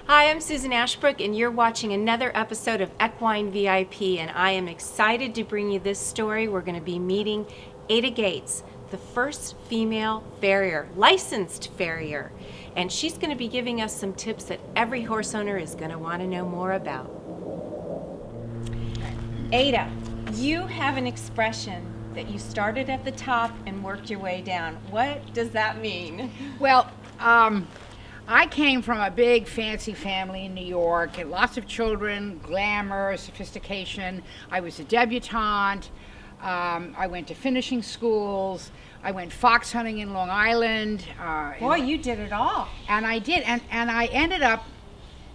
Hi, I'm Susan Ashbrook, and you're watching another episode of Equine VIP, and I am excited to bring you this story. We're going to be meeting Ada Gates, the first female farrier, licensed farrier, and she's going to be giving us some tips that every horse owner is going to want to know more about. Ada, you have an expression that you started at the top and worked your way down. What does that mean? Well, I came from a big fancy family in New York, and lots of children, glamour, sophistication. I was a debutante. I went to finishing schools. I went fox hunting in Long Island. Boy, you did it all. And I did, and I ended up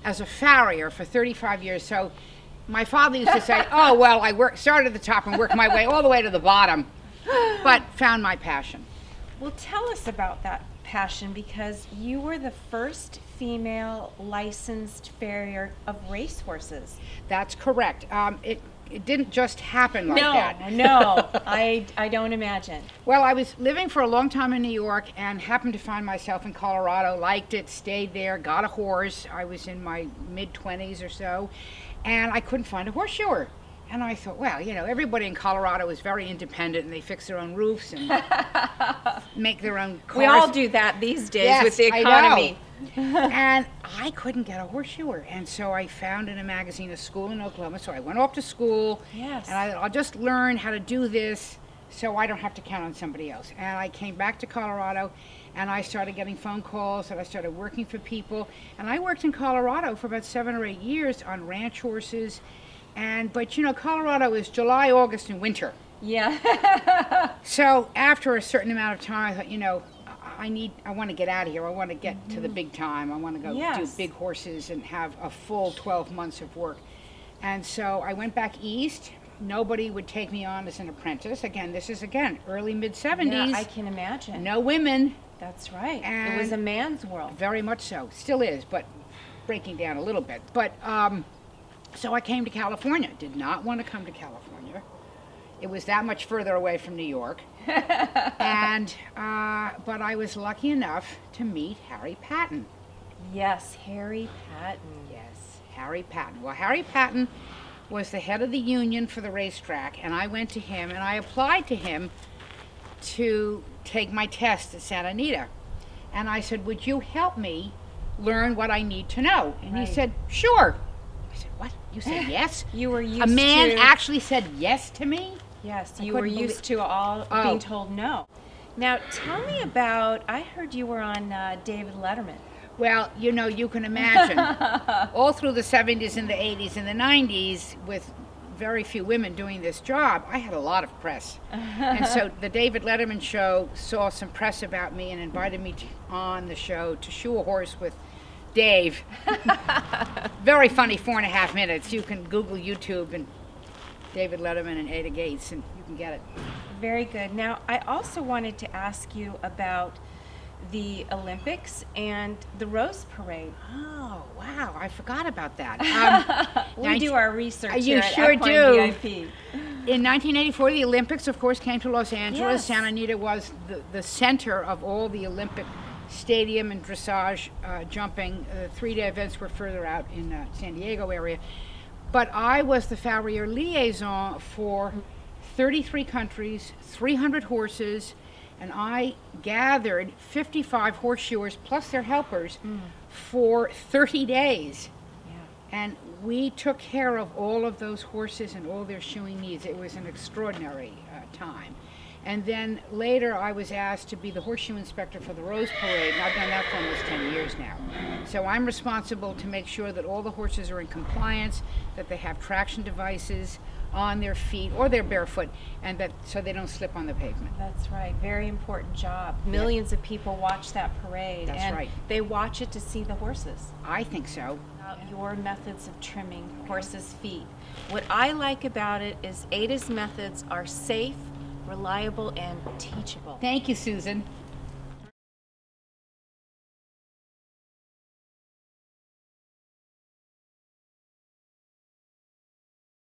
as a farrier for 35 years. So my father used to say, oh, well, started at the top and worked my way all the way to the bottom, but found my passion. Well, tell us about that passion, because you were the first female licensed farrier of racehorses. That's correct. It didn't just happen like that. No, I don't imagine. Well, I was living for a long time in New York and happened to find myself in Colorado, liked it, stayed there, got a horse. I was in my mid-20s or so, and I couldn't find a horseshoer. And I thought, well, you know, everybody in Colorado is very independent, and they fix their own roofs and make their own cars. We all do that these days, yes, with the economy. I know. And I couldn't get a horseshoer. And so I found in a magazine a school in Oklahoma. So I went off to school. Yes. And I'll just learn how to do this so I don't have to count on somebody else. And I came back to Colorado, and I started getting phone calls, and I started working for people. And I worked in Colorado for about 7 or 8 years on ranch horses. But you know, Colorado is July, August, and winter. Yeah. So after a certain amount of time, I thought, you know, I want to get out of here. I want to get to the big time. I want to go do big horses and have a full 12 months of work. And so I went back east. Nobody would take me on as an apprentice. This is early mid-70s. Yeah, I can imagine. No women. That's right. And it was a man's world. Very much so. Still is, but breaking down a little bit. But so I came to California. Did not want to come to California. It was that much further away from New York. But I was lucky enough to meet Harry Patton. Yes, Harry Patton. Yes, Harry Patton. Well, Harry Patton was the head of the union for the racetrack, and I went to him and I applied to him to take my test at Santa Anita. And I said, would you help me learn what I need to know? And he said, sure. I said, what? You said yes? You were used to... A man actually said yes to me? Yes, you were used to all being told no. Now, tell me about, I heard you were on David Letterman. Well, you know, you can imagine. All through the 70s and the 80s and the 90s, with very few women doing this job, I had a lot of press. And so the David Letterman show saw some press about me and invited me on the show to shoe a horse with Dave. Very funny 4.5 minutes. You can Google YouTube and David Letterman and Ada Gates, and you can get it. Very good. Now, I also wanted to ask you about the Olympics and the Rose Parade. Oh, wow. I forgot about that. We do our research You here sure at do. VIP. In 1984, the Olympics, of course, came to Los Angeles. Yes. Santa Anita was the center of all the Olympic stadium and dressage jumping. 3-day events were further out in San Diego area. But I was the farrier liaison for 33 countries, 300 horses, and I gathered 55 horseshoers plus their helpers for 30 days. Yeah. And we took care of all of those horses and all their shoeing needs. It was an extraordinary time. And then later I was asked to be the horseshoe inspector for the Rose Parade, and I've done that for almost 10 years now. So I'm responsible to make sure that all the horses are in compliance, that they have traction devices on their feet or they're barefoot, and that so they don't slip on the pavement. That's right. Very important job. Millions of people watch that parade. That's and right. They watch it to see the horses. I think so. Your methods of trimming horses' feet. What I like about it is Ada's methods are safe, reliable, and teachable. Thank you, Susan.